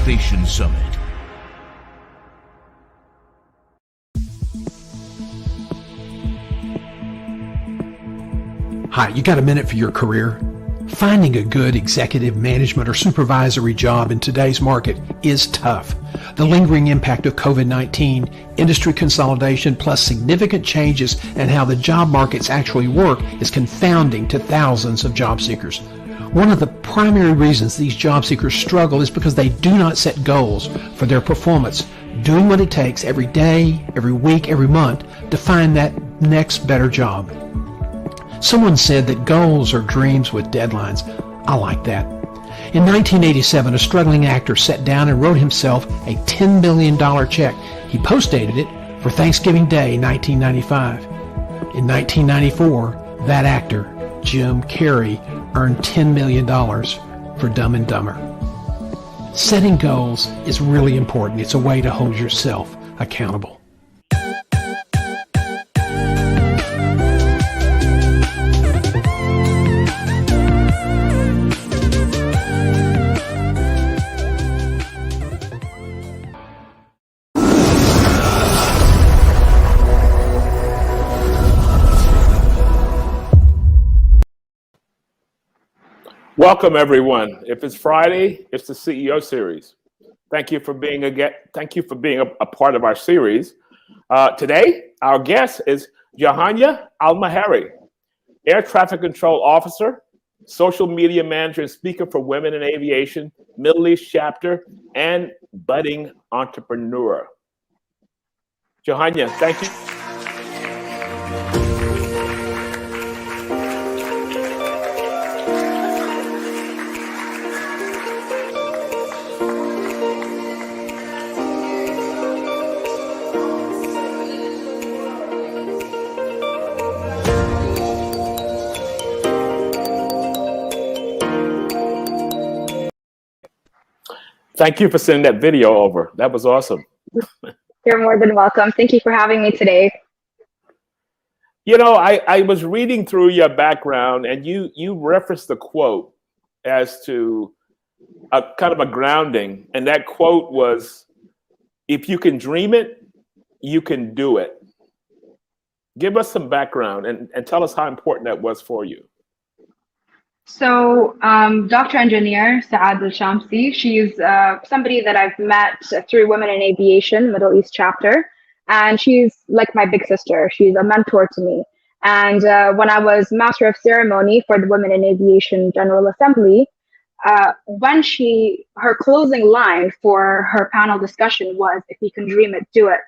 Motivation Summit. Hi, you got a minute for your career? Finding a good executive management or supervisory job in today's market is tough. The lingering impact of COVID-19, industry consolidation, plus significant changes in how the job markets actually work is confounding to thousands of job seekers. One of the primary reasons these job seekers struggle is because they do not set goals for their performance, doing what it takes every day, every week, every month to find that next better job. Someone said that goals are dreams with deadlines. I like that. In 1987, a struggling actor sat down and wrote himself a $10 million check. He post-dated it for Thanksgiving Day, 1995. In 1994, that actor, Jim Carrey, earned $10 million for Dumb and Dumber. Setting goals is really important. It's a way to hold yourself accountable. Welcome, everyone. If it's Friday, it's the CEO series. Thank you for being a part of our series. Today, our guest is Jouhayna AlMheiri, Air Traffic Control Officer, Social Media Manager and Speaker for Women in Aviation, Middle East Chapter, and budding entrepreneur. Jouhayna, thank you. Thank you for sending that video over. That was awesome. You're more than welcome. Thank you for having me today. You know, I was reading through your background, and you referenced a quote as to a kind of a grounding. And that quote was, if you can dream it, you can do it. Give us some background and tell us how important that was for you. So Dr. Engineer Saad Al-Shamsi, she's somebody that I've met through Women in Aviation, Middle East Chapter, and she's like my big sister. She's a mentor to me. And when I was Master of Ceremony for the Women in Aviation General Assembly, her closing line for her panel discussion was, if you can dream it, do it.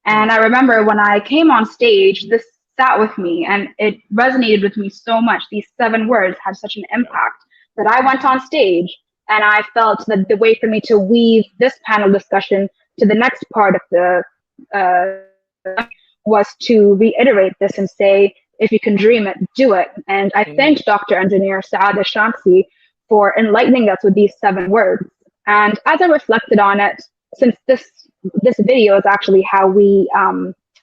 And I remember when I came on stage, this sat with me and it resonated with me so much. These 7 words had such an impact that I went on stage and I felt that the way for me to weave this panel discussion to the next part of the was to reiterate this and say, if you can dream it, do it. And I thanked Dr. Engineer Saad Al-Shamsi for enlightening us with these 7 words. And as I reflected on it, since this video is actually how we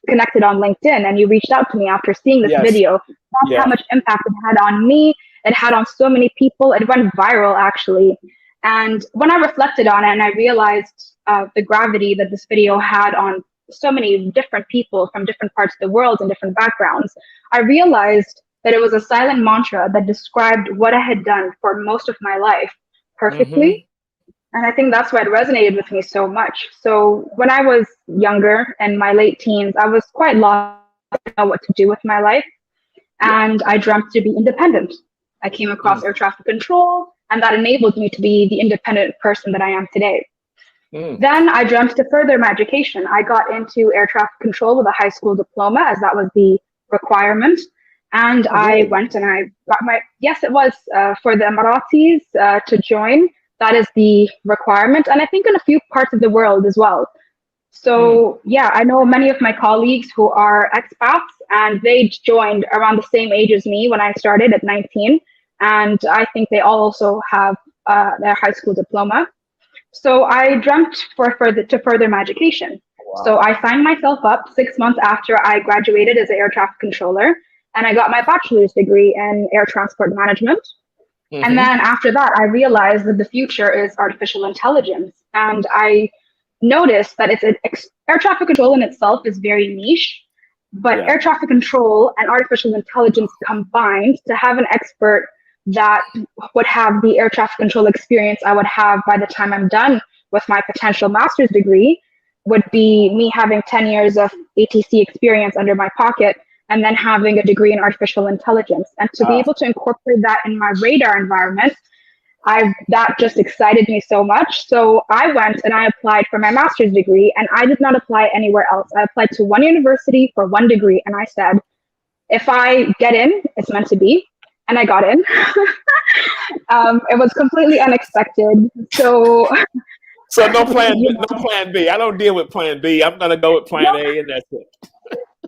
connected on LinkedIn, and you reached out to me after seeing this video. That's how much impact it had on me. It had on so many people. It went viral, actually. And when I reflected on it and I realized the gravity that this video had on so many different people from different parts of the world and different backgrounds, I realized that it was a silent mantra that described what I had done for most of my life perfectly. And I think that's why it resonated with me so much. So when I was younger, in my late teens, I was quite lost to know what to do with my life. And I dreamt to be independent. I came across air traffic control, and that enabled me to be the independent person that I am today. Then I dreamt to further my education. I got into air traffic control with a high school diploma, as that was the requirement. And I went and I got it was for the Emiratis to join. That is the requirement, and I think in a few parts of the world as well. So yeah, I know many of my colleagues who are expats, and they joined around the same age as me when I started at 19, and I think they all also have their high school diploma. So I dreamt to further my education. Wow. So I signed myself up 6 months after I graduated as an air traffic controller, and I got my bachelor's degree in air transport management. And then after that, I realized that the future is artificial intelligence. and I noticed that air traffic control in itself is very niche, but Yeah. air traffic control and artificial intelligence combined to have an expert that would have the air traffic control experience I would have by the time I'm done with my potential master's degree would be me having 10 years of ATC experience under my pocket and then having a degree in artificial intelligence. And to be able to incorporate that in my radar environment, that just excited me so much. So I went and I applied for my master's degree, and I did not apply anywhere else. I applied to one university for one degree, and I said, if I get in, it's meant to be. And I got in. It was completely unexpected. So no plan B. I don't deal with plan B. I'm gonna go with plan A, and that's it.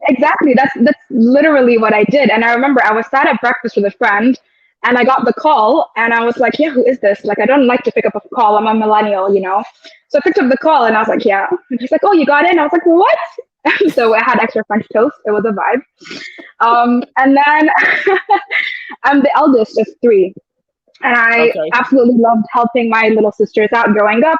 Exactly. That's literally what I did. And I remember I was sat at breakfast with a friend, and I got the call, and I was like, yeah, who is this? Like, I don't like to pick up a call. I'm a millennial, you know? So I picked up the call, and I was like, yeah. And she's like, oh, you got in? I was like, what? So I had extra French toast. It was a vibe. And then I'm the eldest of three. And I absolutely loved helping my little sisters out growing up.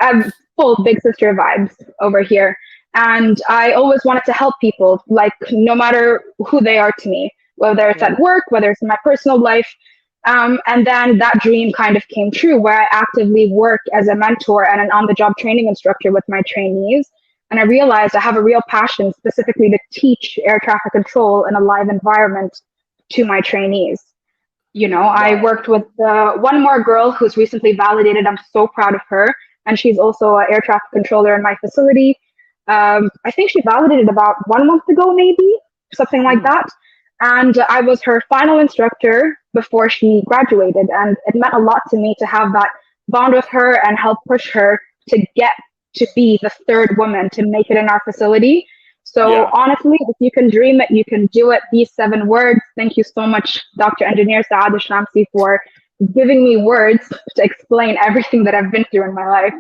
I'm full big sister vibes over here. And I always wanted to help people, like no matter who they are to me, whether it's at work, whether it's in my personal life. And then that dream kind of came true, where I actively work as a mentor and an on-the-job training instructor with my trainees. And I realized I have a real passion specifically to teach air traffic control in a live environment to my trainees. You know, I worked with one more girl who's recently validated. I'm so proud of her. And she's also an air traffic controller in my facility. I think she validated about 1 month ago, maybe, something like that. And I was her final instructor before she graduated. And it meant a lot to me to have that bond with her and help push her to get to be the third woman to make it in our facility. So honestly, if you can dream it, you can do it. These 7 words. Thank you so much, Dr. Engineer Saad Shamsi, for giving me words to explain everything that I've been through in my life.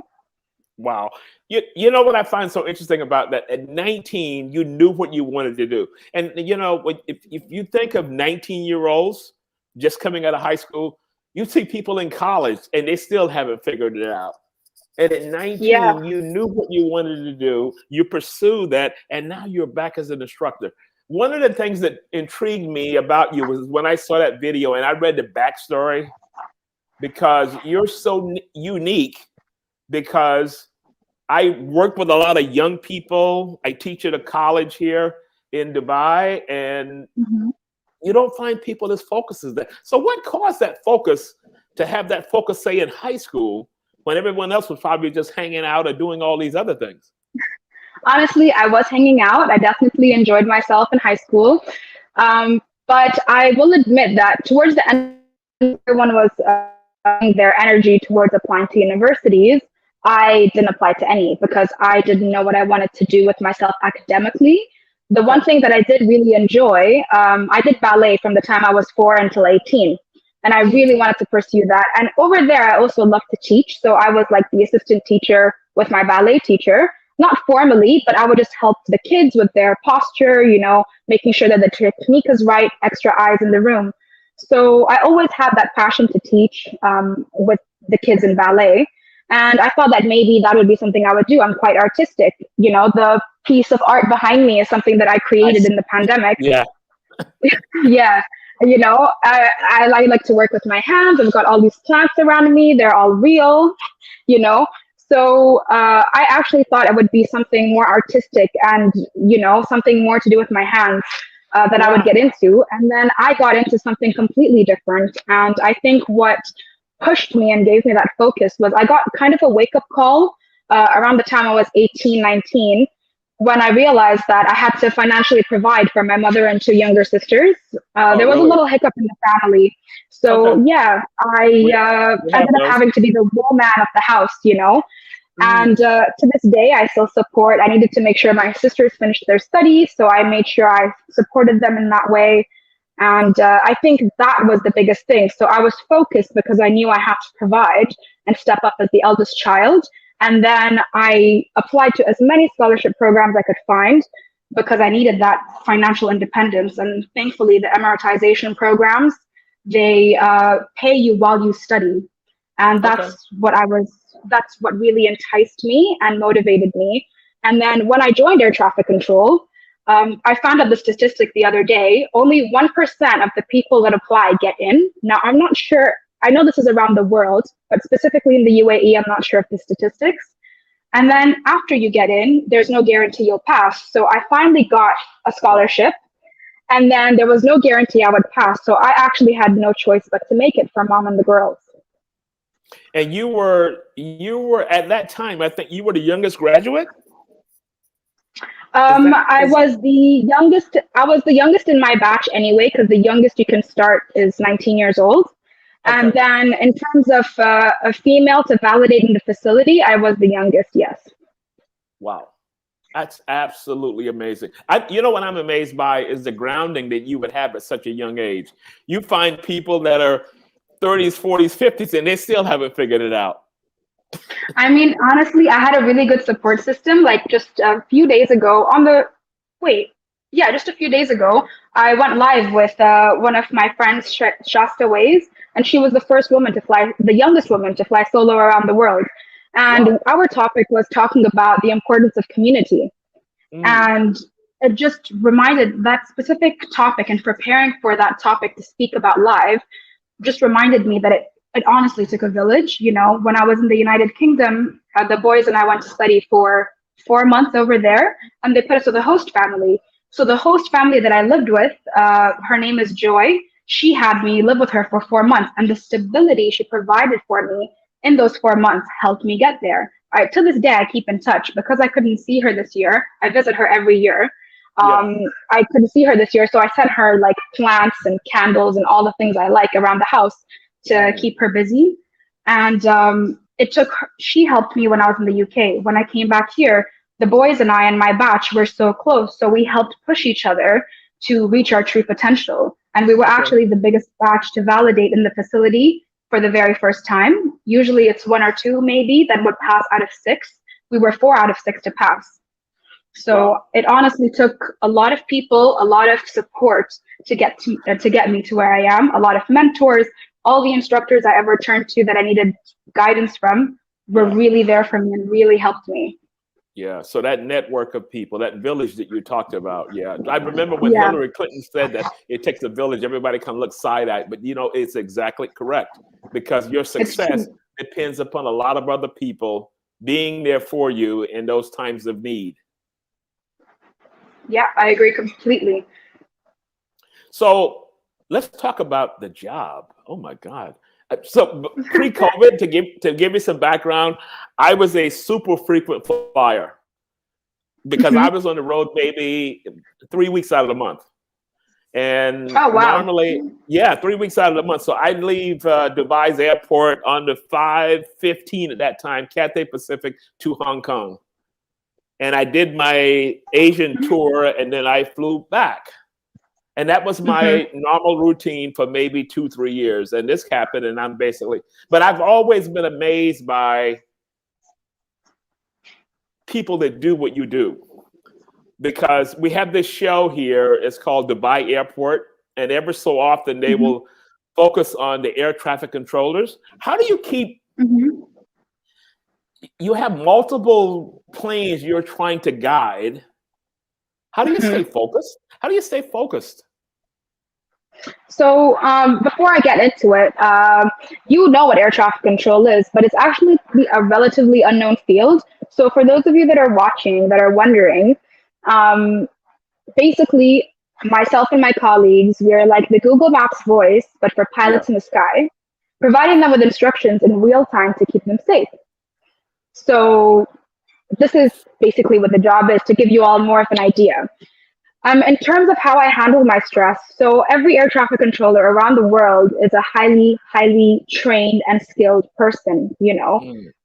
Wow. You know what I find so interesting about that? At 19, you knew what you wanted to do. And, you know, if you think of 19-year-olds just coming out of high school, you see people in college and they still haven't figured it out. And at 19, you knew what you wanted to do. You pursued that. And now you're back as an instructor. One of the things that intrigued me about you was when I saw that video and I read the backstory, because you're so unique. Because I work with a lot of young people. I teach at a college here in Dubai, and you don't find people as focused as that. So what caused that focus to have that focus, say, in high school, when everyone else was probably just hanging out or doing all these other things? Honestly, I was hanging out. I definitely enjoyed myself in high school. But I will admit that towards the end, everyone was their energy towards applying to universities. I didn't apply to any because I didn't know what I wanted to do with myself academically. The one thing that I did really enjoy, I did ballet from the time I was 4 until 18. And I really wanted to pursue that. And over there, I also loved to teach. So I was like the assistant teacher with my ballet teacher, not formally, but I would just help the kids with their posture, you know, making sure that the technique is right, extra eyes in the room. So I always had that passion to teach with the kids in ballet. And I thought that maybe that would be something I would do. I'm quite artistic. You know, the piece of art behind me is something that I created in the pandemic. Yeah. Yeah. You know, I like to work with my hands. I've got all these plants around me. They're all real, you know. So I actually thought it would be something more artistic and, you know, something more to do with my hands that I would get into. And then I got into something completely different. And I think what pushed me and gave me that focus was I got kind of a wake-up call around the time I was 18, 19, when I realized that I had to financially provide for my mother and 2 younger sisters. There was a little hiccup in the family. So I ended up having to be the woman of the house, you know. And to this day, I still support. I needed to make sure my sisters finished their studies, so I made sure I supported them in that way. And I think that was the biggest thing. So I was focused because I knew I had to provide and step up as the eldest child. And then I applied to as many scholarship programs I could find because I needed that financial independence. And thankfully, the Emiratization programs, they pay you while you study. And Okay. that's what really enticed me and motivated me. And then when I joined air traffic control, I found out the statistic the other day, only 1% of the people that apply get in. Now, I'm not sure, I know this is around the world, but specifically in the UAE, I'm not sure of the statistics. And then after you get in, there's no guarantee you'll pass. So I finally got a scholarship, and then there was no guarantee I would pass. So I actually had no choice but to make it for mom and the girls. And you were at that time, I think you were the youngest graduate? I was the youngest. I was the youngest in my batch anyway, because the youngest you can start is 19 years old. Okay. And then in terms of a female to validate in the facility, I was the youngest, yes. Wow. That's absolutely amazing. You know what I'm amazed by is the grounding that you would have at such a young age. You find people that are 30s, 40s, 50s, and they still haven't figured it out. I mean, honestly, I had a really good support system. Like just a few days ago just a few days ago, I went live with one of my friends, Shasta Ways, and she was the youngest woman to fly solo around the world. And Wow. our topic was talking about the importance of community. And it just reminded that specific topic, and preparing for that topic to speak about live just reminded me that it honestly took a village. You know, when I was in the United Kingdom, the boys and I went to study for 4 months over there, and they put us with a host family. So the host family that I lived with, her name is Joy. She had me live with her for 4 months, and the stability she provided for me in those 4 months helped me get there. To this day, I keep in touch because I couldn't see her this year. I visit her every year. I couldn't see her this year, so I sent her like plants and candles and all the things I like around the house to keep her busy. And she helped me when I was in the UK. When I came back here, the boys and I and my batch were so close, so we helped push each other to reach our true potential. And we were actually the biggest batch to validate in the facility for the very first time. Usually it's 1 or 2 maybe that would pass out of 6. We were 4 out of 6 to pass. So it honestly took a lot of people, a lot of support to get me to where I am. A lot of mentors, all the instructors I ever turned to that I needed guidance from were really there for me and really helped me. Yeah, so that network of people, that village that you talked about, I remember when Hillary Clinton said that it takes a village, everybody can look side-eyed, but you know, it's exactly correct, because your success depends upon a lot of other people being there for you in those times of need. Yeah, I agree completely. So let's talk about the job. Oh my God. So pre-COVID, to give you some background, I was a super frequent flyer because I was on the road maybe 3 weeks out of the month. And normally, 3 weeks out of the month. So I'd leave Dubai's airport on the 5:15 at that time, Cathay Pacific to Hong Kong. And I did my Asian tour, and then I flew back. And that was my normal routine for maybe 2-3 years. And this happened, and but I've always been amazed by people that do what you do. Because we have this show here, it's called Dubai Airport, and ever so often they will focus on the air traffic controllers. How do you keep, you have multiple planes you're trying to guide. How do you stay focused? How do you stay focused? So before I get into it, you know what air traffic control is, but it's actually a relatively unknown field. So for those of you that are watching, that are wondering, basically myself and my colleagues, we're like the Google Maps voice, but for pilots in the sky, providing them with instructions in real time to keep them safe. So this is basically what the job is, to give you all more of an idea. In terms of how I handle my stress, so every air traffic controller around the world is a highly, highly trained and skilled person, you know.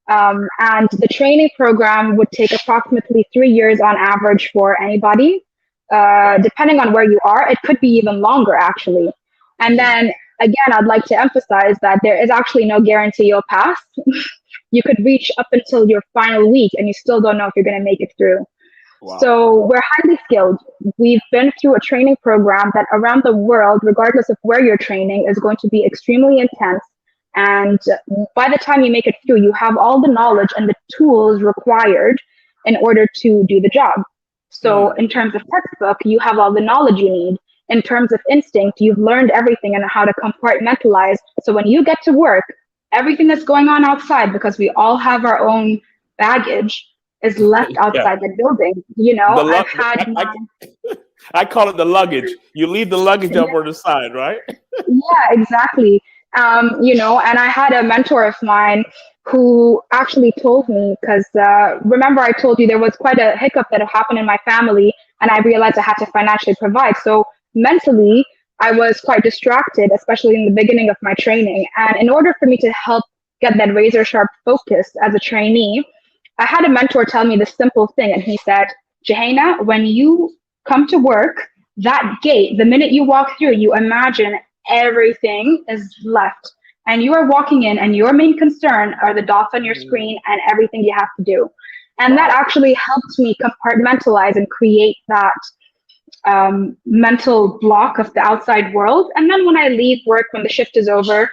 And the training program would take approximately 3 years on average for anybody. Depending on where you are, it could be even longer, actually. And then, again, I'd like to emphasize that there is actually no guarantee you'll pass. You could reach up until your final week, and you still don't know if you're going to make it through. Wow. So we're highly skilled. We've been through a training program that around the world, regardless of where you're training, is going to be extremely intense. And by the time you make it through, you have all the knowledge and the tools required in order to do the job. So in terms of textbook, you have all the knowledge you need. In terms of instinct, you've learned everything and how to compartmentalize. So when you get to work, everything that's going on outside, because we all have our own baggage, is left outside the building. You know, I've had I call it the luggage. You leave the luggage over the side, right? Yeah, exactly. You know, and I had a mentor of mine who actually told me, because remember I told you there was quite a hiccup that had happened in my family, and I realized I had to financially provide. So mentally, I was quite distracted, especially in the beginning of my training. And in order for me to help get that razor sharp focus as a trainee, I had a mentor tell me this simple thing. And he said, Jouhayna, when you come to work, that gate, the minute you walk through, you imagine everything is left. And you are walking in, and your main concern are the dots on your screen and everything you have to do. And that actually helped me compartmentalize and create that mental block of the outside world. And then when I leave work, when the shift is over,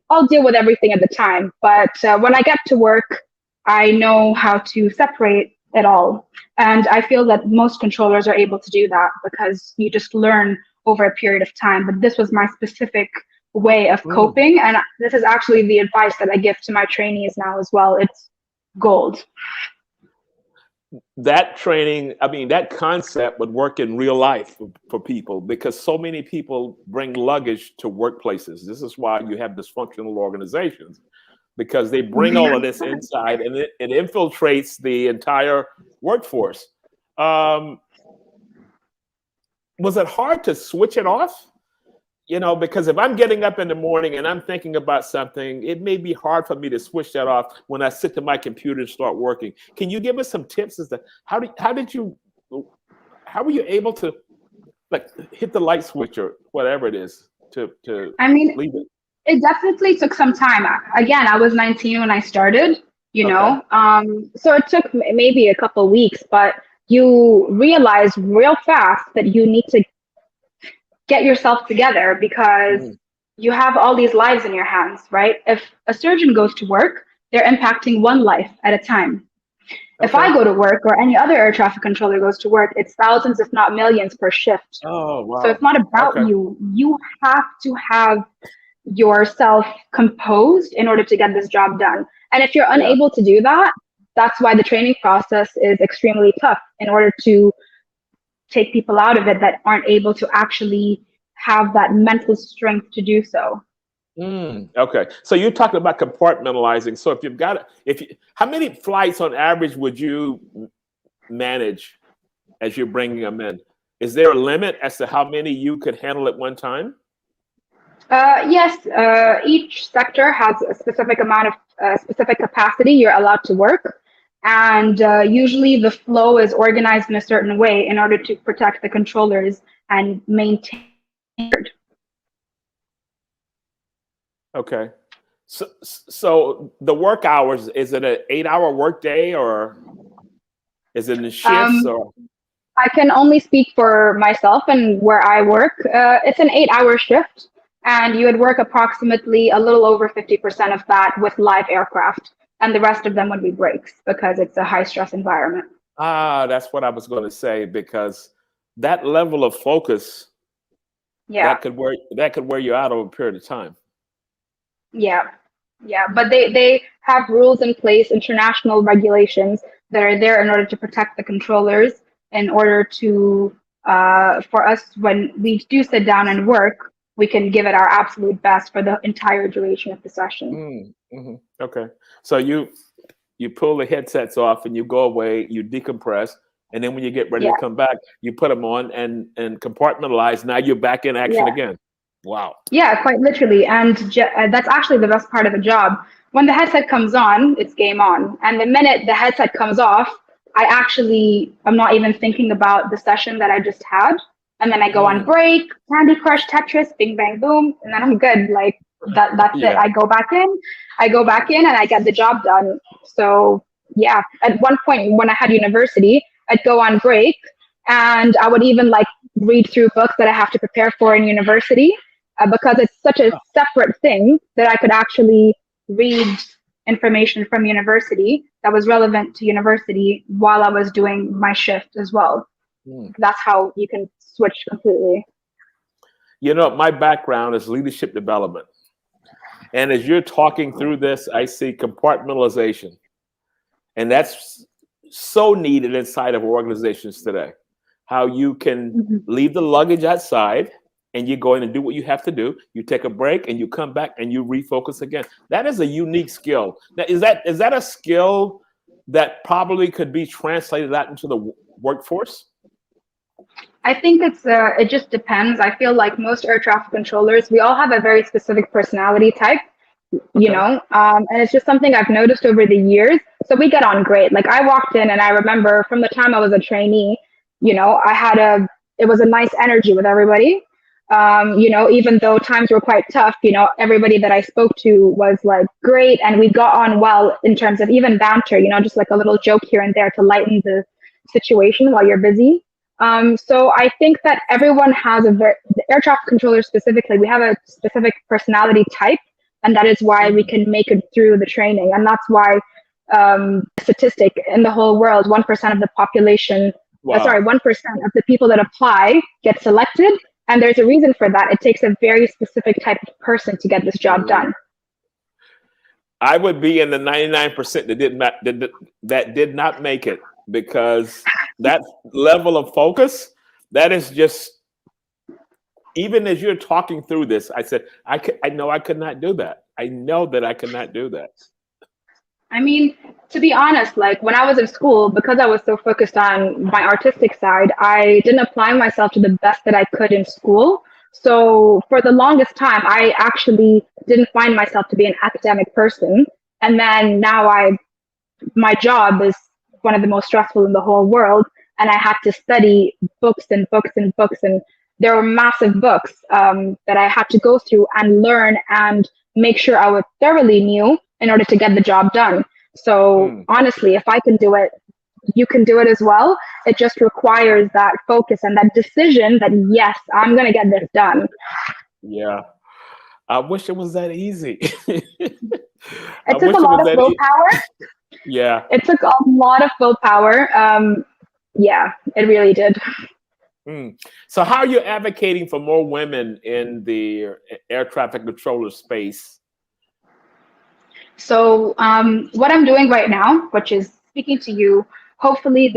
I'll deal with everything at the time. But when I get to work, I know how to separate it all. And I feel that most controllers are able to do that because you just learn over a period of time. But this was my specific way of coping. And this is actually the advice that I give to my trainees now as well. It's gold. That training, I mean, that concept would work in real life for people, because so many people bring luggage to workplaces. This is why you have dysfunctional organizations, because they bring all of this inside, and it infiltrates the entire workforce. Was it hard to switch it off? You know, because if I'm getting up in the morning and I'm thinking about something, it may be hard for me to switch that off when I sit to my computer and start working. Can you give us some tips as to how were you able to like hit the light switch or whatever it is to leave it? It definitely took some time. Again, I was 19 when I started, you know, so it took maybe a couple of weeks, but you realize real fast that you need to get yourself together, because you have all these lives in your hands, right? If a surgeon goes to work, they're impacting one life at a time. If I go to work, or any other air traffic controller goes to work, it's thousands, if not millions per shift. Oh, wow. So it's not about you. You have to have yourself composed in order to get this job done. And if you're unable to do that, that's why the training process is extremely tough, in order to take people out of it that aren't able to actually have that mental strength to do so. Okay, so you're talking about compartmentalizing. So if you've got, how many flights on average would you manage as you're bringing them in? Is there a limit as to how many you could handle at one time? Yes, each sector has a specific amount of specific capacity you're allowed to work. And usually the flow is organized in a certain way in order to protect the controllers and maintain. Okay. So the work hours, is it an 8-hour work day, or is it in shifts? Or I can only speak for myself and where I work. It's an 8-hour shift, and you would work approximately a little over 50% of that with live aircraft. And the rest of them would be breaks, because it's a high stress environment. That's what I was going to say, because that level of focus, that could wear you out over a period of time. Yeah, but they have rules in place, international regulations that are there in order to protect the controllers, in order to for us, when we do sit down and work, we can give it our absolute best for the entire duration of the session. Okay, so you pull the headsets off and you go away, you decompress, and then when you get ready to come back, you put them on and compartmentalize. Now you're back in action again. Wow. Yeah, quite literally. And that's actually the best part of the job. When the headset comes on, it's game on. And the minute the headset comes off, I'm not even thinking about the session that I just had. And then I go on break, Candy Crush, Tetris, bing, bang, boom, and then I'm good. Like that's it. I go back in and I get the job done. So yeah, at one point when I had university, I'd go on break and I would even like read through books that I have to prepare for in university. because it's such a separate thing that I could actually read information from university that was relevant to university while I was doing my shift as well. That's how you can switch completely. You know, my background is leadership development. And as you're talking through this, I see compartmentalization. And that's so needed inside of organizations today. How you can leave the luggage outside and you go in and do what you have to do. You take a break and you come back and you refocus again. That is a unique skill. Now, is that a skill that probably could be translated out into the workforce? I think it just depends. I feel like most air traffic controllers, we all have a very specific personality type, you know, and it's just something I've noticed over the years. So we get on great. Like I walked in and I remember from the time I was a trainee, you know, it was a nice energy with everybody. You know, even though times were quite tough, you know, everybody that I spoke to was like great, and we got on well in terms of even banter, you know, just like a little joke here and there to lighten the situation while you're busy. So I think that everyone has the air traffic controllers specifically, we have a specific personality type, and that is why we can make it through the training. And that's why statistic in the whole world, 1% of the population, 1% of the people that apply get selected. And there's a reason for that. It takes a very specific type of person to get this job done. I would be in the 99% that did not make it, because that level of focus, that is just, even as you're talking through this, I said, I know I could not do that. I know that I could not do that. I mean, to be honest, like when I was in school, because I was so focused on my artistic side, I didn't apply myself to the best that I could in school. So for the longest time, I actually didn't find myself to be an academic person. And then now my job is one of the most stressful in the whole world. And I had to study books and books and books. And there were massive books that I had to go through and learn and make sure I was thoroughly knew in order to get the job done. So honestly, if I can do it, you can do it as well. It just requires that focus and that decision that, yes, I'm going to get this done. Yeah. I wish it was that easy. It took a lot of willpower. Yeah. It took a lot of willpower. Yeah, it really did. So how are you advocating for more women in the air traffic controller space? So what I'm doing right now, which is speaking to you, hopefully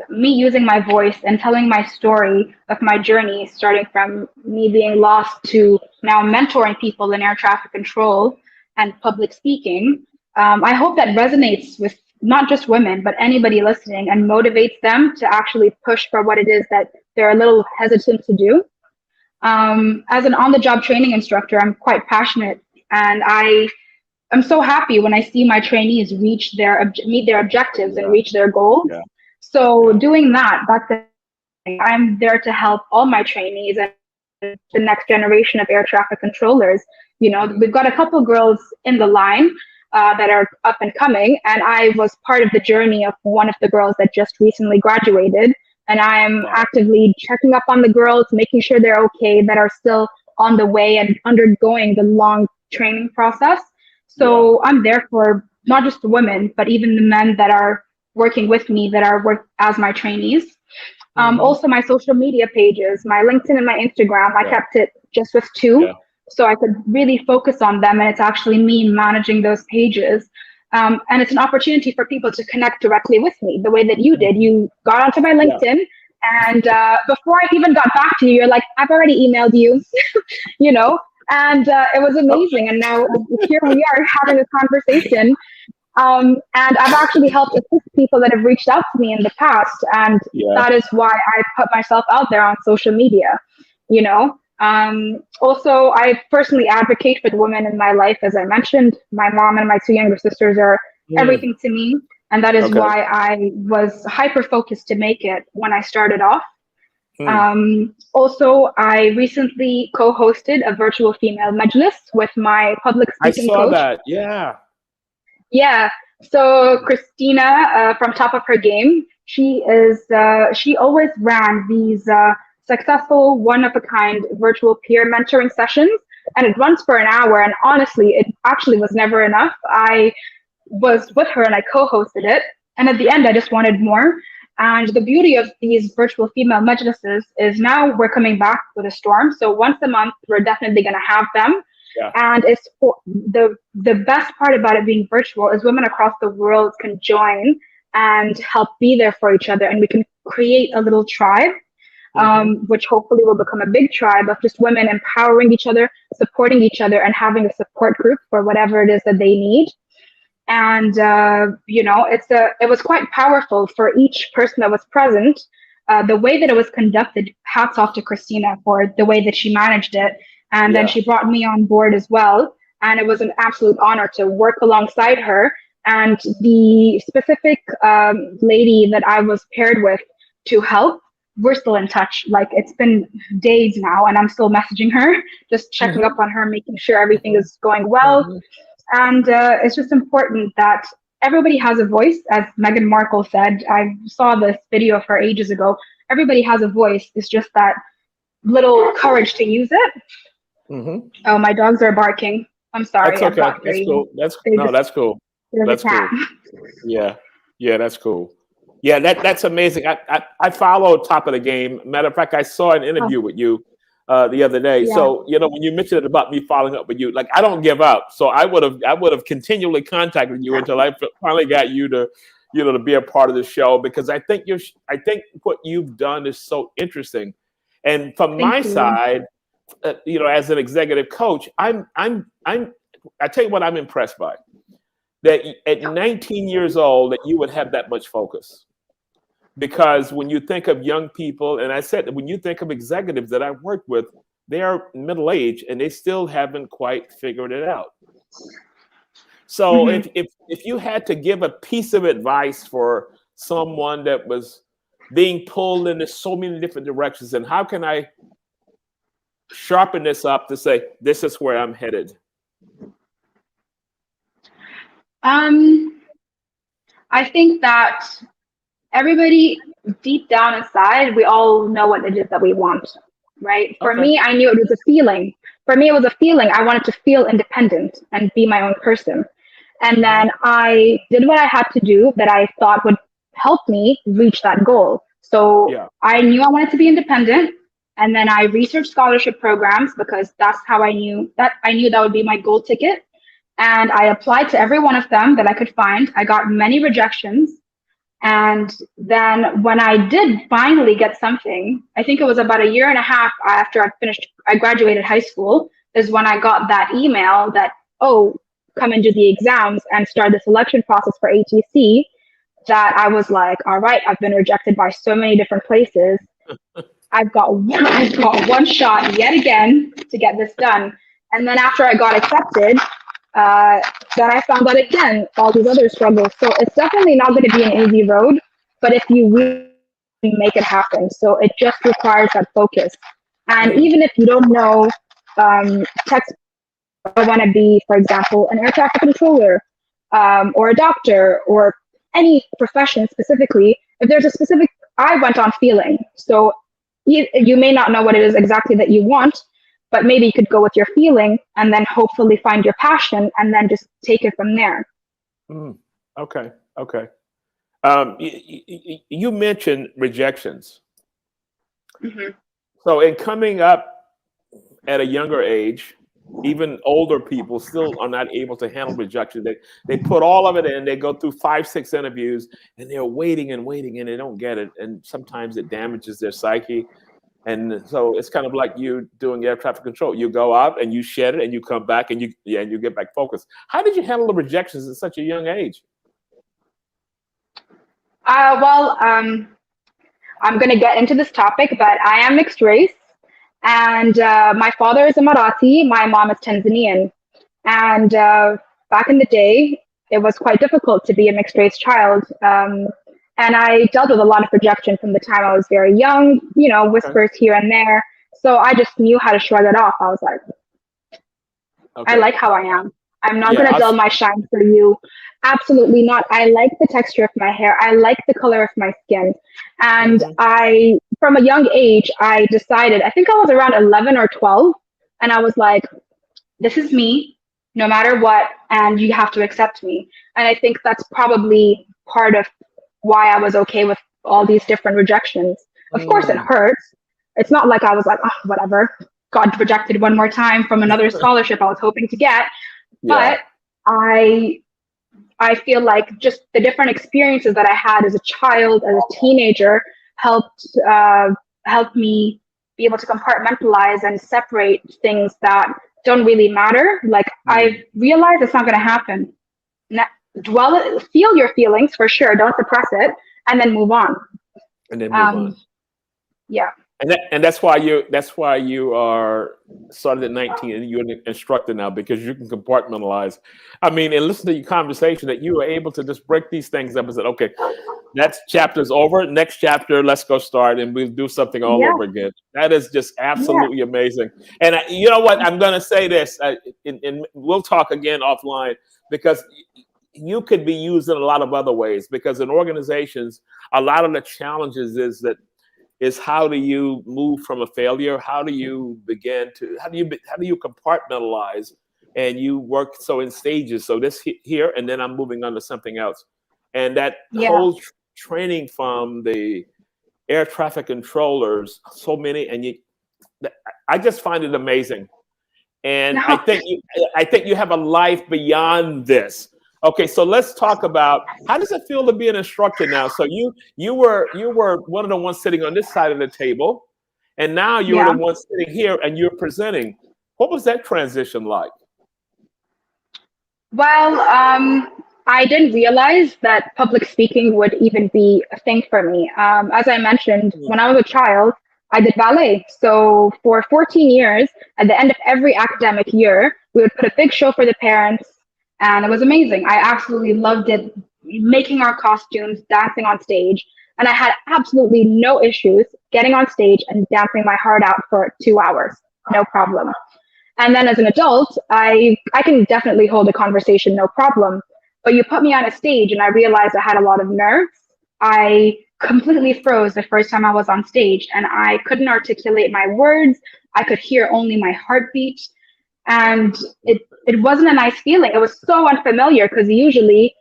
me using my voice and telling my story of my journey, starting from me being lost to now mentoring people in air traffic control and public speaking. I hope that resonates with not just women, but anybody listening, and motivates them to actually push for what it is that they're a little hesitant to do. As an on-the-job training instructor, I'm quite passionate, and I'm so happy when I see my trainees meet their objectives and reach their goals. Yeah. So doing that's I'm there to help all my trainees and the next generation of air traffic controllers. You know, we've got a couple girls in the line that are up and coming, and I was part of the journey of one of the girls that just recently graduated. And I'm actively checking up on the girls, making sure they're okay, that are still on the way and undergoing the long training process. So I'm there for not just the women, but even the men that are working with me, that are work as my trainees. Also my social media pages, my LinkedIn and my Instagram, I kept it just with 2, so I could really focus on them. And it's actually me managing those pages. And it's an opportunity for people to connect directly with me the way that you did. You got onto my LinkedIn, and before I even got back to you, you're like, I've already emailed you, you know? And it was amazing. And now here we are having a conversation. And I've actually helped assist people that have reached out to me in the past. And that is why I put myself out there on social media, you know. Also, I personally advocate for the women in my life. As I mentioned, my mom and my 2 younger sisters are everything to me. And that is why I was hyper-focused to make it when I started off. Also, I recently co-hosted a virtual female majlis with my public speaking coach. I saw that, Yeah. So Christina, from top of her game, she always ran these successful, one-of-a-kind virtual peer mentoring sessions, and it runs for an hour. And honestly, it actually was never enough. I was with her and I co-hosted it. And at the end, I just wanted more. And the beauty of these virtual female majlises is now we're coming back with a storm. So once a month, we're definitely going to have them. Yeah. And it's the best part about it being virtual is women across the world can join and help be there for each other. And we can create a little tribe, which hopefully will become a big tribe of just women empowering each other, supporting each other, and having a support group for whatever it is that they need. And it was quite powerful for each person that was present. The way that it was conducted, hats off to Christina for the way that she managed it. And then she brought me on board as well. And it was an absolute honor to work alongside her. And the specific lady that I was paired with to help, we're still in touch. Like, it's been days now and I'm still messaging her, just checking up on her, making sure everything is going well. And it's just important that everybody has a voice. As Meghan Markle said, I saw this video of her ages ago. Everybody has a voice. It's just that little courage to use it. Oh, my dogs are barking. I'm sorry. That's okay. That's cool. That's cool. That's cool. Yeah, that's cool. Yeah, that's amazing. I follow Top of the Game. Matter of fact, I saw an interview with you the other day. Yeah. So, when you mentioned it about me following up with you, like, I don't give up. So I would have continually contacted you until I finally got you to, to be a part of the show, because I think what you've done is so interesting. And from my side, as an executive coach, I tell you what I'm impressed by. That at 19 years old, that you would have that much focus. Because when you think of young people, and I said that when you think of executives that I've worked with, they are middle-aged and they still haven't quite figured it out. So if you had to give a piece of advice for someone that was being pulled into so many different directions, and how can I sharpen this up to say, this is where I'm headed? I think that everybody deep down inside, we all know what it is that we want, right? For me, I knew it was a feeling. For me, it was a feeling. I wanted to feel independent and be my own person. And then I did what I had to do that I thought would help me reach that goal. So I knew I wanted to be independent. And then I researched scholarship programs, because that's how I knew that would be my goal ticket. And I applied to every one of them that I could find. I got many rejections. And then when I did finally get something, I think it was about a year and a half after I graduated high school, is when I got that email that, come and do the exams and start the selection process for ATC, that I was like, all right, I've been rejected by so many different places. I've got one shot yet again to get this done. And then after I got accepted, then I found out again all these other struggles. So it's definitely not going to be an easy road, but if you really make it happen. So it just requires that focus. And even if you don't know text, I want to be, for example, an air traffic controller, or a doctor, or any profession specifically, if there's a specific, I went on feeling. So you may not know what it is exactly that you want, but maybe you could go with your feeling and then hopefully find your passion and then just take it from there. Okay. You mentioned rejections. So in coming up at a younger age, even older people still are not able to handle rejection. They put all of it in, they go through 5-6 interviews, and they're waiting and they don't get it. And sometimes it damages their psyche. And so it's kind of like you doing air traffic control. You go out and you shed it and you come back and you get back focused. How did you handle the rejections at such a young age? I'm going to get into this topic, but I am mixed race. And my father is Emirati, my mom is Tanzanian. And back in the day, it was quite difficult to be a mixed race child. And I dealt with a lot of rejection from the time I was very young, whispers here and there. So I just knew how to shrug it off. I was like, I like how I am. I'm not Yeah, going to dull my shine for you. Absolutely not. I like the texture of my hair. I like the color of my skin. And mhm. from a young age, I decided, I think I was around 11 or 12, and I was like, this is me, no matter what, and you have to accept me. And I think that's probably part of why I was okay with all these different rejections. Of course, it Mm. hurts. It's not like I was like, oh, whatever, got rejected one more time from another scholarship I was hoping to get. Yeah. But I I feel like just the different experiences that I had as a child, as a teenager, helped helped me be able to compartmentalize and separate things that don't really matter. Like Mm. I realized it's not going to happen. Feel your feelings for sure. Don't suppress it, and then move on. And then move on. Um, yeah. And that's why you are started at 19 and you're an instructor now, because you can compartmentalize. I mean, and listen to your conversation, that you were able to just break these things up and say, okay, that chapter's over. Next chapter, let's go start, and we'll do something all Yeah. over again. That is just Yeah. absolutely amazing. And you know what? I'm going to say this, and we'll talk again offline, because you could be used in a lot of other ways. Because in organizations, a lot of the challenges is how do you move from a failure? How do you how do you compartmentalize, and you work so in stages? So this here, and then I'm moving on to something else. And that Yeah. whole training from the air traffic controllers, so many, and I just find it amazing. And No. I think you have a life beyond this. Okay, so let's talk about, how does it feel to be an instructor now? So you were one of the ones sitting on this side of the table, and now you're the Yeah. one sitting here and you're presenting. What was that transition like? Well, I didn't realize that public speaking would even be a thing for me. As I mentioned, Mm. when I was a child, I did ballet. So for 14 years, at the end of every academic year, we would put a big show for the parents, and it was amazing. I absolutely loved it, making our costumes, dancing on stage, and I had absolutely no issues getting on stage and dancing my heart out for 2 hours. No problem. And then as an adult, I can definitely hold a conversation, no problem. But you put me on a stage and I realized I had a lot of nerves. I completely froze the first time I was on stage and I couldn't articulate my words. I could hear only my heartbeat. And it wasn't a nice feeling. It was so unfamiliar because usually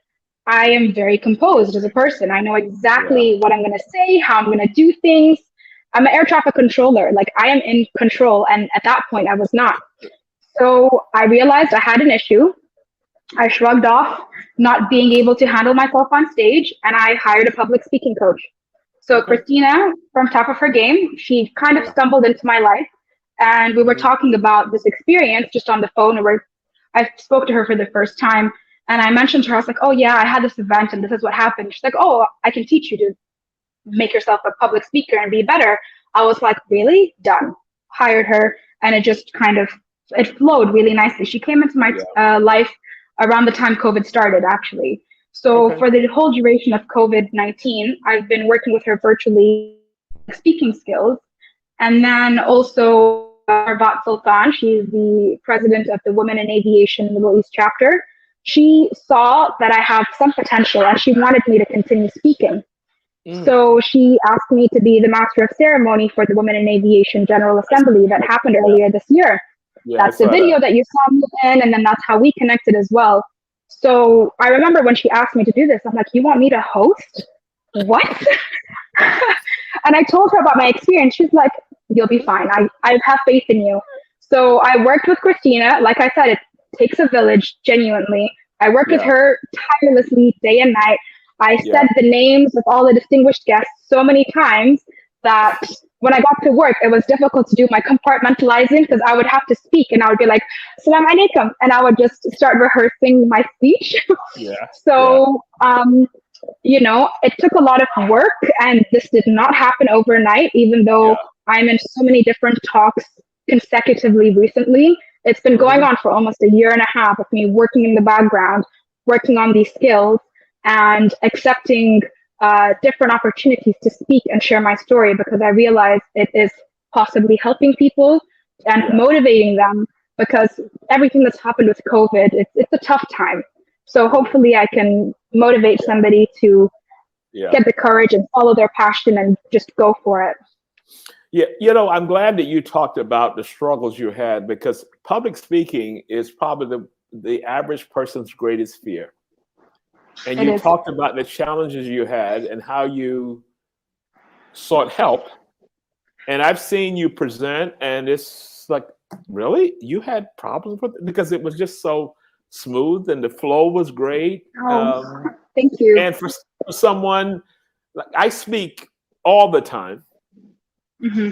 I am very composed as a person. I know exactly what I'm going to say, how I'm going to do things. I'm an air traffic controller. Like I am in control. And at that point, I was not. So I realized I had an issue. I shrugged off not being able to handle myself on stage and I hired a public speaking coach. So Okay. Christina, from top of her game, she kind of stumbled into my life and we were Mhm. talking about this experience just on the phone where I spoke to her for the first time and I mentioned to her, I was like, oh yeah, I had this event and this is what happened. She's like, oh, I can teach you to make yourself a public speaker and be better. I was like, really? Done. Hired her and it just kind of, it flowed really nicely. She came into my life around the time COVID started, actually. So Okay. for the whole duration of COVID-19, I've been working with her virtually, speaking skills. And then also Arbat Sultan, she's the president of the Women in Aviation Middle East chapter. She saw that I have some potential and she wanted me to continue speaking. Mm. So she asked me to be the master of ceremony for the Women in Aviation General Assembly that happened Yeah. earlier this year. Yeah, I That's the saw video that. that you saw me in, and then that's how we connected as well. So I remember when she asked me to do this, I'm like, you want me to host? What? And I told her about my experience. She's like, you'll be fine. I have faith in you. So I worked with Christina. Like I said, it takes a village, genuinely. I worked with Yeah. her tirelessly day and night. I Yeah. said the names of all the distinguished guests so many times that when I got to work, it was difficult to do my compartmentalizing because I would have to speak and I would be like, Salam alaikum. And I would just start rehearsing my speech. Yeah. So, you know, it took a lot of work and this did not happen overnight, even though I'm in so many different talks consecutively recently. It's been going on for almost a year and a half of me working in the background, working on these skills and accepting different opportunities to speak and share my story because I realize it is possibly helping people and motivating them because everything that's happened with COVID, it's a tough time. So hopefully I can motivate somebody to get the courage and follow their passion and just go for it. Yeah, I'm glad that you talked about the struggles you had, because public speaking is probably the average person's greatest fear. And you talked about the challenges you had and how you sought help. And I've seen you present, and it's like, really? You had problems with it? Because it was just so smooth and the flow was great. Thank you. And for someone, like, I speak all the time.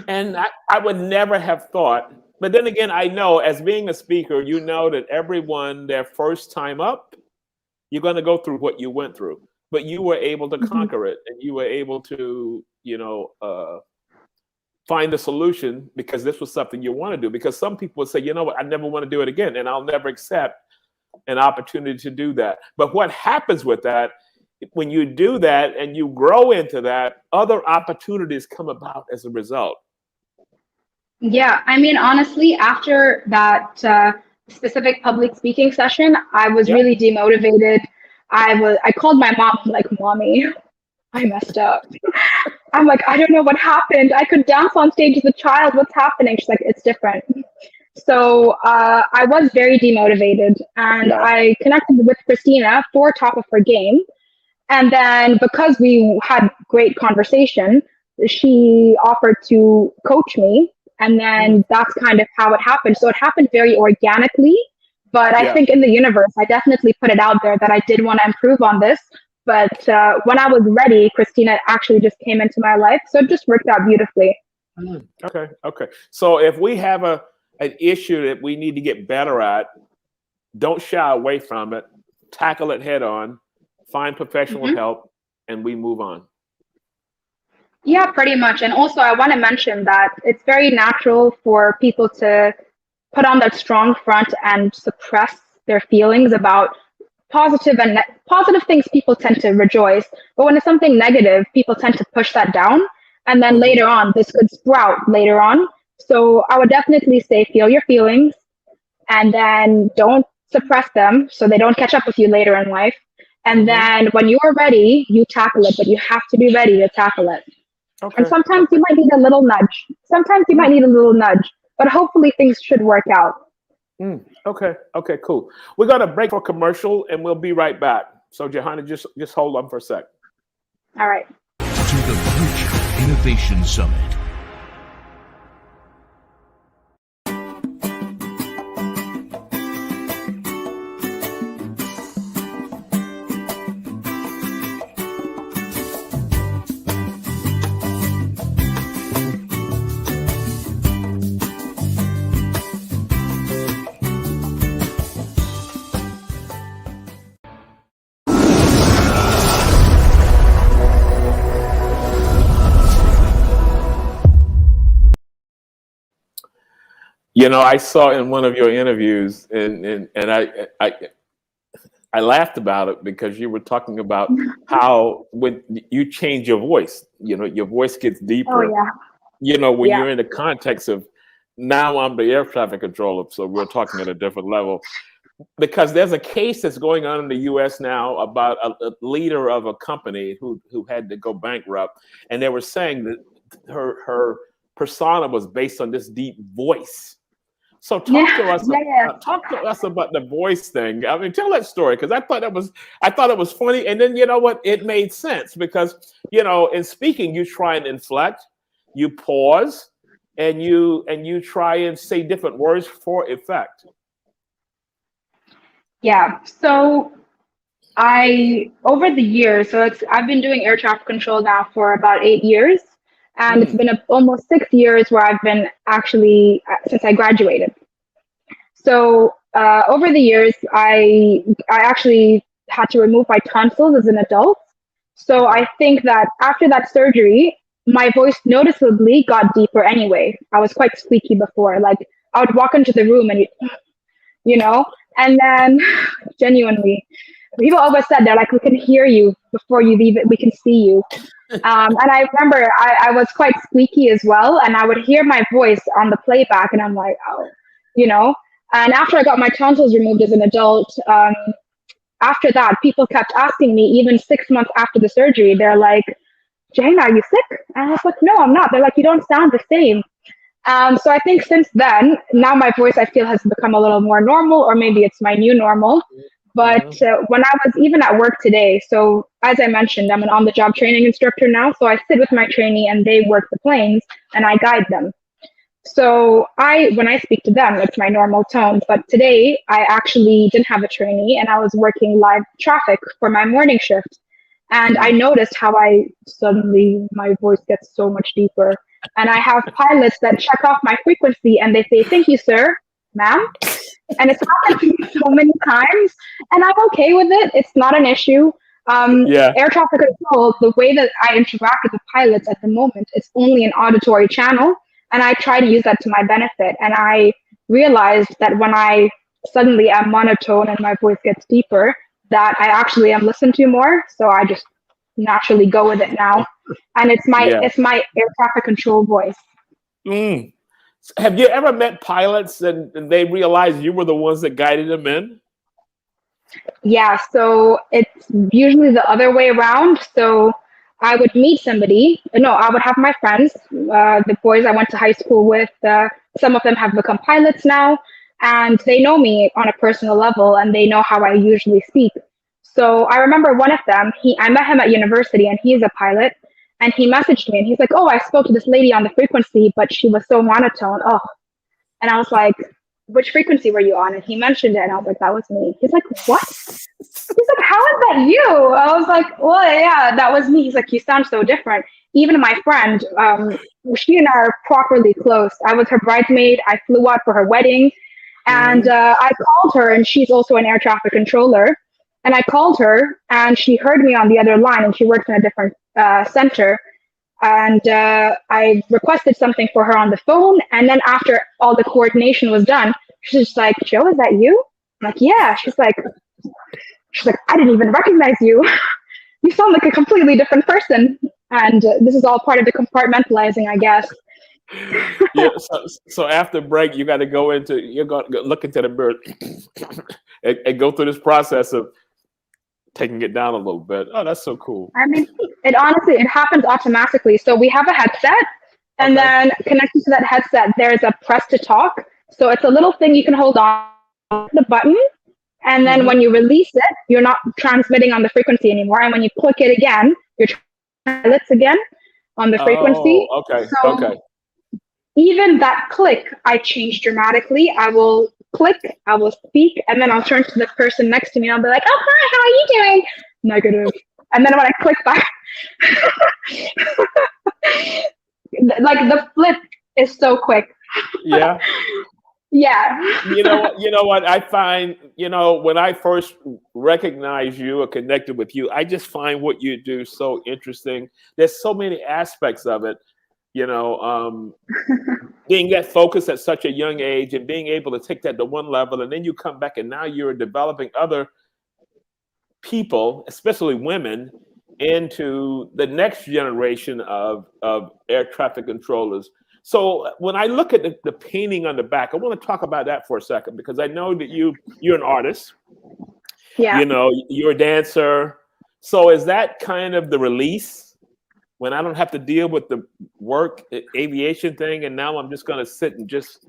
And I would never have thought, but then again, I know as being a speaker, you know that everyone, their first time up, you're going to go through what you went through, but you were able to conquer it, and you were able to, find a solution, because this was something you want to do. Because some people would say, you know what, I never want to do it again, and I'll never accept an opportunity to do that. But what happens with that, when you do that and you grow into that, other opportunities come about as a result. Yeah, I mean, honestly, after that specific public speaking session, I was really demotivated. I called my mom, like, Mommy, I messed up. I'm like, I don't know what happened. I could dance on stage as a child. What's happening? She's like, it's different. So I was very demotivated, and I connected with Christina for top of her game. And then because we had great conversation, she offered to coach me. And then that's kind of how it happened. So it happened very organically. But I think in the universe, I definitely put it out there that I did want to improve on this. But when I was ready, Christina actually just came into my life. So it just worked out beautifully. Okay. So if we have an issue that we need to get better at, don't shy away from it. Tackle it head on. Find professional help, and we move on. Yeah, pretty much. And also, I want to mention that it's very natural for people to put on that strong front and suppress their feelings about positive things. People tend to rejoice, but when it's something negative, people tend to push that down. And then later on, this could sprout later on. So I would definitely say feel your feelings, and then don't suppress them so they don't catch up with you later in life. And then when you are ready, you tackle it, but you have to be ready to tackle it. And sometimes you might need a little nudge. But hopefully things should work out. Okay, cool. We're going to break for commercial, and we'll be right back. So Jouhayna, just hold on for a sec. All right. To the Future Innovation Summit. I saw in one of your interviews, and I laughed about it, because you were talking about how when you change your voice, your voice gets deeper. When you're in the context of, now I'm the air traffic controller, so we're talking at a different level. Because there's a case that's going on in the U.S. now about a leader of a company who had to go bankrupt, and they were saying that her persona was based on this deep voice. So talk to us about the voice thing. I mean, tell that story, because I thought it was funny, and then you know what, it made sense, because in speaking you try and inflect, you pause, and you try and say different words for effect. Yeah. So over the years, I've been doing air traffic control now for about 8 years. And it's been almost 6 years where I've been actually, since I graduated. So over the years, I actually had to remove my tonsils as an adult. So I think that after that surgery, my voice noticeably got deeper anyway. I was quite squeaky before. Like, I would walk into the room and, and then genuinely, people always said, they're like, we can hear you before you leave it. We can see you. And I remember I was quite squeaky as well. And I would hear my voice on the playback, and I'm like, oh, And after I got my tonsils removed as an adult, after that, people kept asking me, even 6 months after the surgery, they're like, Jouhayna, are you sick? And I was like, no, I'm not. They're like, you don't sound the same. So I think since then, now my voice, I feel, has become a little more normal, or maybe it's my new normal. But when I was even at work today, so as I mentioned, I'm an on-the-job training instructor now. So I sit with my trainee and they work the planes and I guide them. So when I speak to them, it's my normal tone. But today I actually didn't have a trainee and I was working live traffic for my morning shift. And I noticed how my voice gets so much deeper. And I have pilots that check off my frequency and they say, thank you, sir, ma'am. And it's happened to me so many times and I'm okay with it. It's not an issue. Air traffic control, the way that I interact with the pilots at the moment, it's only an auditory channel. And I try to use that to my benefit. And I realized that when I suddenly am monotone and my voice gets deeper, that I actually am listened to more. So I just naturally go with it now. And it's my air traffic control voice. Have you ever met pilots and they realized you were the ones that guided them in? Yeah, so it's usually the other way around. So I would meet somebody. No, I would have my friends, the boys I went to high school with. Some of them have become pilots now, and they know me on a personal level, and they know how I usually speak. So I remember one of them. I met him at university, and he's a pilot. And he messaged me, and he's like, "Oh, I spoke to this lady on the frequency, but she was so monotone." Oh, and I was like, "Which frequency were you on?" And he mentioned it, and I was like, "That was me." He's like, "What?" He's like, "How is that you?" I was like, "Well, yeah, that was me." He's like, "You sound so different." Even my friend, she and I are properly close. I was her bridesmaid. I flew out for her wedding, and I called her, and she's also an air traffic controller. And I called her, and she heard me on the other line, and she works in a different center. And I requested something for her on the phone. And then after all the coordination was done, she's just like, "Joe, is that you?" I'm like, "Yeah." She's like, "I didn't even recognize you. You sound like a completely different person." And this is all part of the compartmentalizing, I guess. So after break, you're going to look into the mirror and go through this process of taking it down a little bit. Oh, that's so cool. I mean, it happens automatically. So we have a headset, and then connected to that headset, there's a press to talk. So it's a little thing you can hold on the button, and then when you release it, you're not transmitting on the frequency anymore. And when you click it again, you're pilots again on the frequency. Okay. Even that click, I change dramatically. I will click, I will speak, and then I'll turn to the person next to me and I'll be like, "Oh, hi, how are you doing?" Negative. And then when I click back, like the flip is so quick. Yeah. Yeah. You know what? I find, when I first recognize you or connected with you, I just find what you do so interesting. There's so many aspects of it. Being that focused at such a young age and being able to take that to one level, and then you come back and now you're developing other people, especially women, into the next generation of air traffic controllers. So when I look at the painting on the back, I want to talk about that for a second, because I know that you're an artist. Yeah. You're a dancer. So is that kind of the release? When I don't have to deal with the work aviation thing, and now I'm just going to sit and just.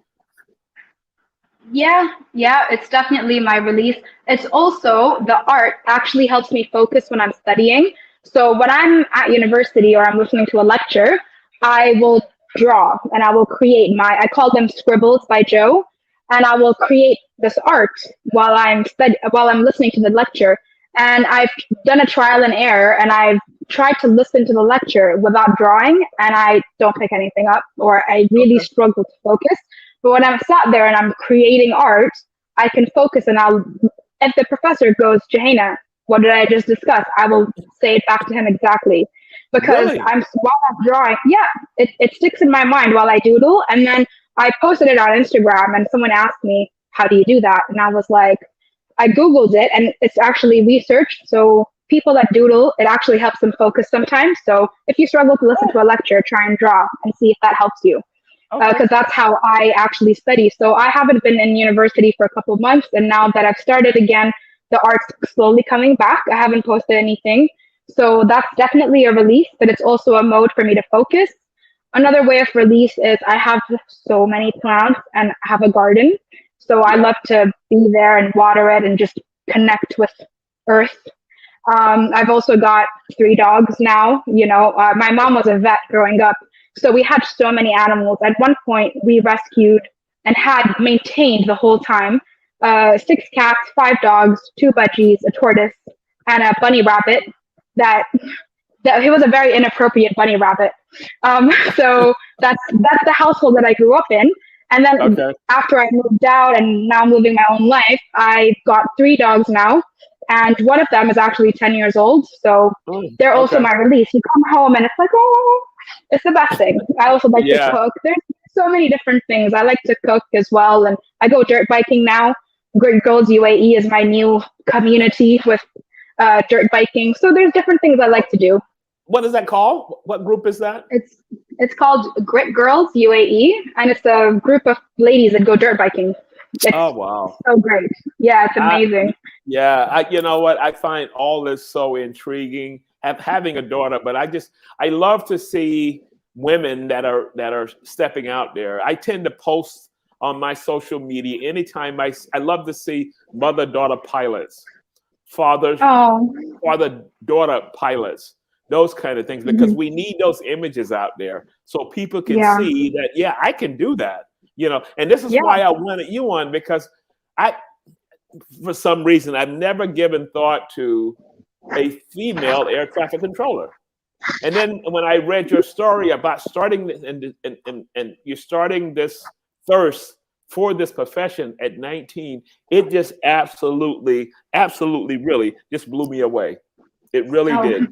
Yeah, it's definitely my release. It's also the art actually helps me focus when I'm studying. So when I'm at university or I'm listening to a lecture, I will draw and I will create I call them scribbles by Joe, and I will create this art while I'm listening to the lecture. And I've done a trial and error, and I've tried to listen to the lecture without drawing, and I don't pick anything up, or I really struggle to focus. But when I'm sat there and I'm creating art, I can focus, and if the professor goes, "Jouhayna, what did I just discuss?" I will say it back to him exactly, because Really? while I'm drawing, it sticks in my mind while I doodle. And then I posted it on Instagram, and someone asked me, "How do you do that?" And I was like, I Googled it, and it's actually researched. So people that doodle, it actually helps them focus sometimes. So if you struggle to listen to a lecture, try and draw and see if that helps you. Okay. that's how I actually study. So I haven't been in university for a couple of months, and now that I've started again, the art's slowly coming back. I haven't posted anything. So that's definitely a release, but it's also a mode for me to focus. Another way of release is I have so many plants and have a garden. So I Yeah. love to be there and water it and just connect with earth. I've also got 3 dogs now. My mom was a vet growing up, so we had so many animals. At one point, we rescued and had maintained the whole time 6 cats, 5 dogs, 2 budgies, a tortoise, and a bunny rabbit. That that he was a very inappropriate bunny rabbit. So that's the household that I grew up in. And then Okay. after I moved out and now I'm living my own life, I've got 3 dogs now, and one of them is actually 10 years old. So Mm, they're also okay. my release. You come home and it's like, oh, it's the best thing. I also like to Yeah. cook. There's so many different things. I like to cook as well, and I go dirt biking now. Great Girls UAE is my new community with dirt biking. So there's different things I like to do. What is that called? What group is that? It's called Grit Girls UAE, and it's a group of ladies that go dirt biking. It's Oh, wow. so great. Yeah, it's I, amazing. yeah, you know what? I find all this so intriguing. Having a daughter, but I love to see women that are stepping out there. I tend to post on my social media anytime I love to see mother-daughter pilots, father Oh, father-daughter pilots, those kind of things, because mhm. we need those images out there so people can Yeah, see that, yeah, I can do that. And this is yeah. why I wanted you on, because I for some reason I've never given thought to a female air traffic controller. And then when I read your story about starting this and you're starting this thirst for this profession at 19, it just absolutely really just blew me away. It really Oh, did. It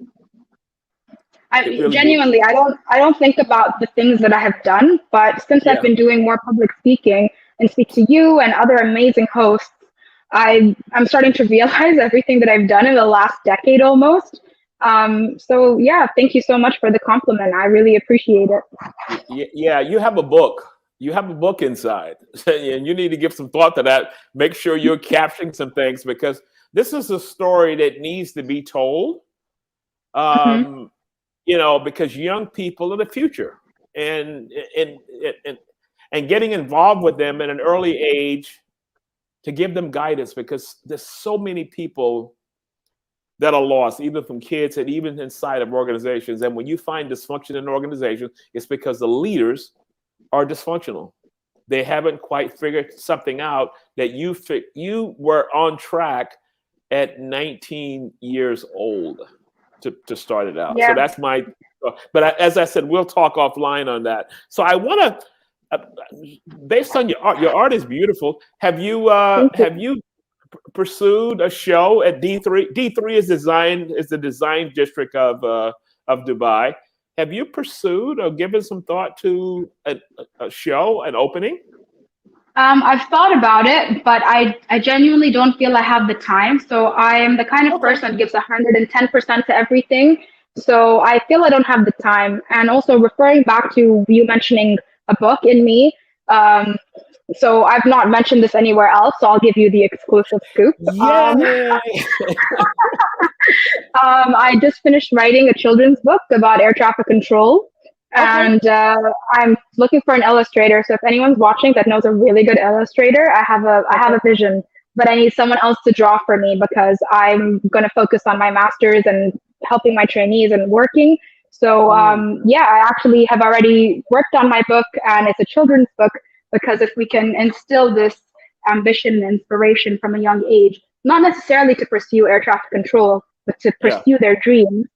I really blew. genuinely, I don't think about the things that I have done, but since I've Yeah. been doing more public speaking and speak to you and other amazing hosts, I'm starting to realize everything that I've done in the last decade almost. So yeah, thank you so much for the compliment. I really appreciate it. Yeah, you have a book. You have a book inside, and you need to give some thought to that. Make sure you're capturing some things, because this is a story that needs to be told. Hmm. Um, because young people are the future, and and and and getting involved with them at an early age to give them guidance, because there's so many people that are lost, even from kids and even inside of organizations. And when you find dysfunction in organizations, it's because the leaders are dysfunctional. They haven't quite figured something out that you were on track at 19 years old to start it out. So Yeah. that's my. But as I said, we'll talk offline on that. So I want to, based on your art is beautiful. Have you Thank you. pursued a show at D3? D3 is the design district of Dubai. Have you pursued or given some thought to a show, an opening? I've thought about it, but I genuinely don't feel I have the time. So I am the kind of Okay. person that gives 110% to everything. So I feel I don't have the time. And also referring back to you mentioning a book in me. Um, so I've not mentioned this anywhere else. So I'll give you the exclusive scoop. Yay! I just finished writing a children's book about air traffic control, Okay. and I'm looking for an illustrator. So if anyone's watching that knows a really good illustrator, I have a vision, but I need someone else to draw for me because I'm going to focus on my masters and helping my trainees and working. So Mm, yeah, I actually have already worked on my book, and it's a children's book because if we can instill this ambition and inspiration from a young age, not necessarily to pursue air traffic control, but to yeah. pursue their dreams,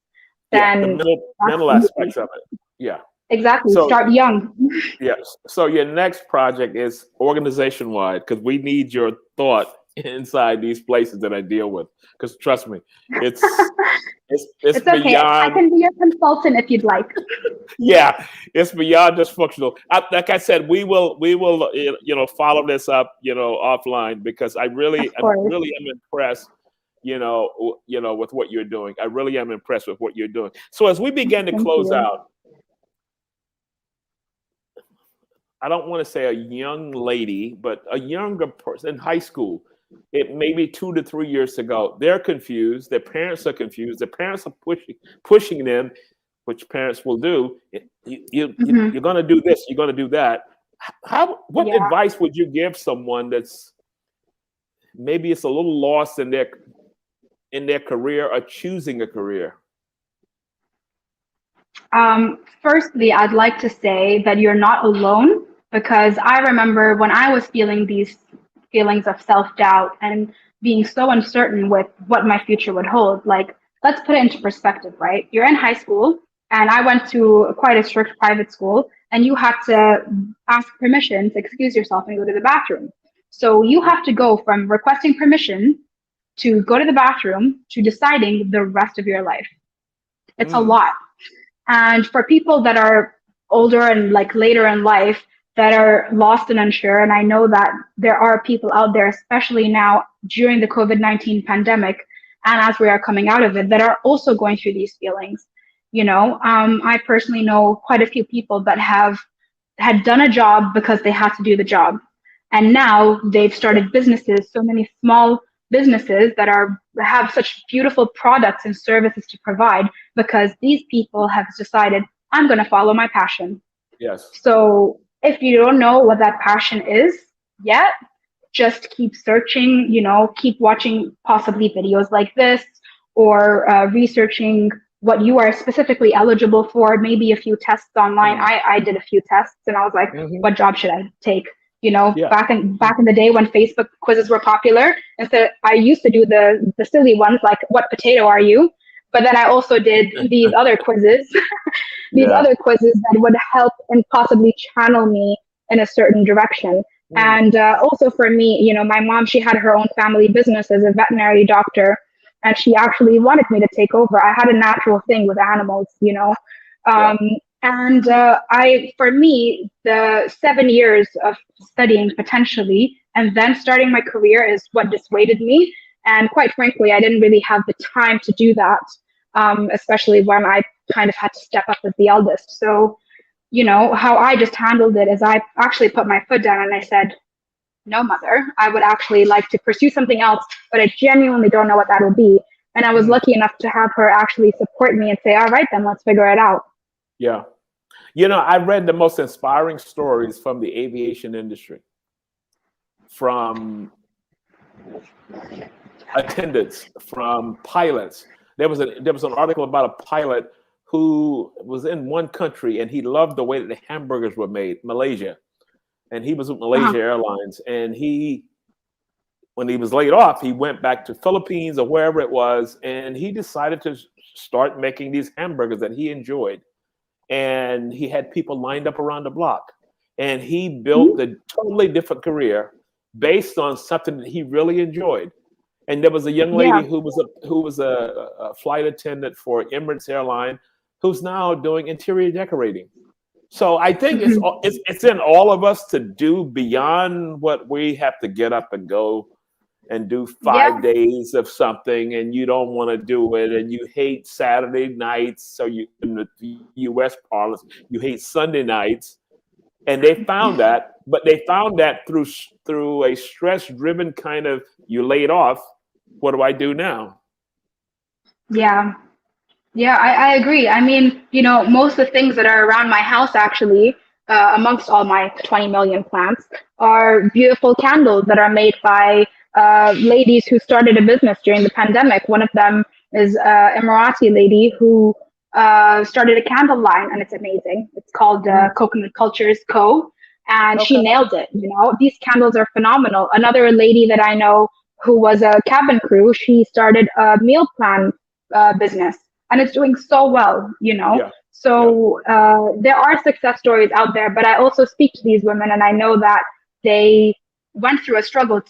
Yeah. The then mental absolutely, aspects of it. Yeah. exactly, So start young. yes. So your next project is organization wide, because we need your thought inside these places that I deal with. Because trust me, it's It's okay. I beyond. can be your consultant if you'd like. Yeah, it's beyond dysfunctional. Like I said, we will follow this up offline, because I Of course. really am impressed. With what you're doing. I really am impressed with what you're doing. So as we begin to Thank close you. out, I don't want to say a young lady, but a younger person in high school, it maybe 2 to 3 years ago, they're confused. Their parents are confused. Their parents are pushing them, which parents will do. You're going to do this. You're going to do that. What Yeah. advice would you give someone that's maybe it's a little lost in their career or choosing a career? Firstly, I'd like to say that you're not alone, because I remember when I was feeling these feelings of self-doubt and being so uncertain with what my future would hold. Like, let's put it into perspective, right? You're in high school, and I went to quite a strict private school, and you had to ask permission to excuse yourself and go to the bathroom. So you have to go from requesting permission to go to the bathroom to deciding the rest of your life. It's a lot. And for people that are older and like later in life that are lost and unsure, and I know that there are people out there, especially now during the COVID-19 pandemic, and as we are coming out of it, that are also going through these feelings. I personally know quite a few people that had done a job because they had to do the job. And now they've started businesses, so many small businesses that have such beautiful products and services to provide because these people have decided, I'm going to follow my passion. Yes. So if you don't know what that passion is yet, just keep searching, keep watching possibly videos like this, or researching what you are specifically eligible for, maybe a few tests online. I did a few tests and I was like, what job should I take? Back in the day when Facebook quizzes were popular, and so I used to do the silly ones like, what potato are you? But then I also did these other quizzes, other quizzes that would help and possibly channel me in a certain direction. And also for me, my mom, she had her own family business as a veterinary doctor, and she actually wanted me to take over. I had a natural thing with animals, And for me, the 7 years of studying potentially and then starting my career is what dissuaded me. And quite frankly, I didn't really have the time to do that, especially when I kind of had to step up as the eldest. So, how I just handled it is I actually put my foot down and I said, no, mother, I would actually like to pursue something else, but I genuinely don't know what that will be. And I was lucky enough to have her actually support me and say, all right, then let's figure it out. Yeah. I read the most inspiring stories from the aviation industry, from attendants, from pilots. There was an article about a pilot who was in one country and he loved the way that the hamburgers were made, Malaysia. And he was with Malaysia Airlines, and when he was laid off, he went back to Philippines or wherever it was, and he decided to start making these hamburgers that he enjoyed. And he had people lined up around the block, and he built a totally different career based on something that he really enjoyed. And there was a young lady who was a flight attendant for Emirates airline, who's now doing interior decorating. So I think it's in all of us to do beyond what we have to get up and go and do 5 days of something, and you don't want to do it, and you hate Saturday nights. So you, in the U.S. parlance, you hate Sunday nights, and they found that, but they found that through a stress-driven kind of, you laid off. What do I do now? Yeah, I agree. I mean, most of the things that are around my house actually, amongst all my 20 million plants, are beautiful candles that are made by ladies who started a business during the pandemic. One of them is Emirati lady who started a candle line, and it's amazing. It's called Coconut Cultures Co. And she nailed it. These candles are phenomenal. Another lady that I know who was a cabin crew, she started a meal plan business, and it's doing so well. So there are success stories out there, but I also speak to these women, and I know that they went through a struggle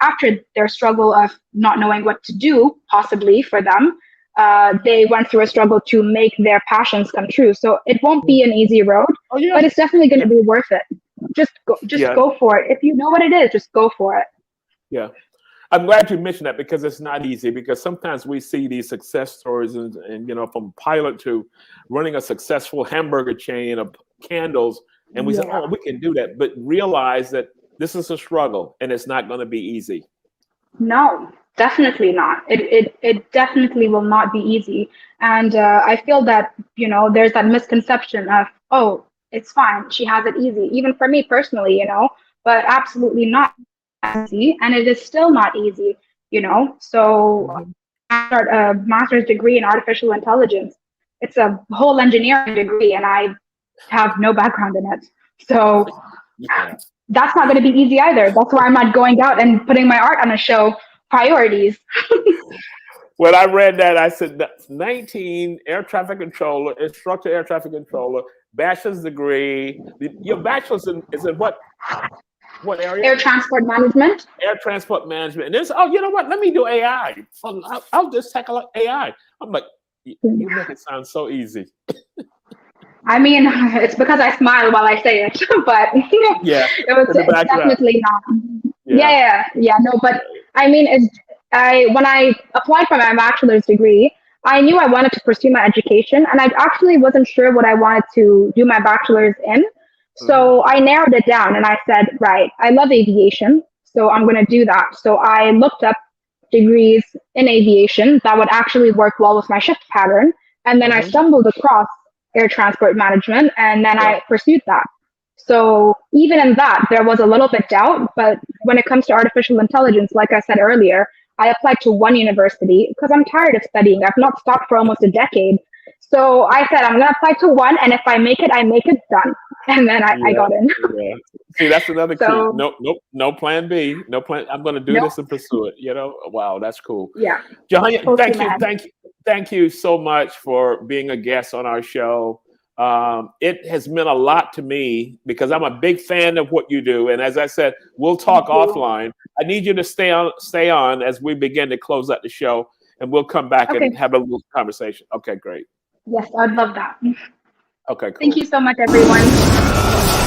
after their struggle of not knowing what to do, possibly for them, they went through a struggle to make their passions come true. So it won't be an easy road, but it's definitely going to be worth it. Just go for it. If you know what it is, just go for it. Yeah. I'm glad you mentioned that, because it's not easy, because sometimes we see these success stories and from pilot to running a successful hamburger chain of candles, And we said, Yeah. oh, we can do that. But realize that this is a struggle and it's not going to be easy. No, definitely not. It definitely will not be easy. And I feel that, there's that misconception of, oh, it's fine. She has it easy. Even for me personally, but absolutely not easy. And it is still not easy, So I start a master's degree in artificial intelligence. It's a whole engineering degree, and I have no background in it. So Yeah. that's not going to be easy either. That's why I'm not going out and putting my art on a show. Priorities. When I read that, I said 19 air traffic controller, instructor air traffic controller, bachelor's degree. Your bachelor's is in what area? Air transport management. Air transport management. And there's, oh, you know what? Let me do AI. I'll just tackle AI. I'm like, you make it sound so easy. I mean, it's because I smile while I say it, but Yeah, it's definitely not. Yeah. No, but I mean, when I applied for my bachelor's degree, I knew I wanted to pursue my education, and I actually wasn't sure what I wanted to do my bachelor's in. So I narrowed it down, and I said, right, I love aviation, so I'm going to do that. So I looked up degrees in aviation that would actually work well with my shift pattern, and then I stumbled across air transport management, and then I pursued that. So even in that, there was a little bit doubt, but when it comes to artificial intelligence, like I said earlier, I applied to one university because I'm tired of studying. I've not stopped for almost a decade. So I said, I'm going to apply to one, and if I make it, I make it, done. And then I got in. Yeah. See, that's another key. No plan B. No plan. I'm going to do this and pursue it. Wow, that's cool. Yeah. Jouhayna, thank you so much for being a guest on our show. It has meant a lot to me because I'm a big fan of what you do. And as I said, we'll talk offline. I need you to stay on as we begin to close out the show, and we'll come back and have a little conversation. Okay, great. Yes, I'd love that. Okay, cool. Thank you so much, everyone.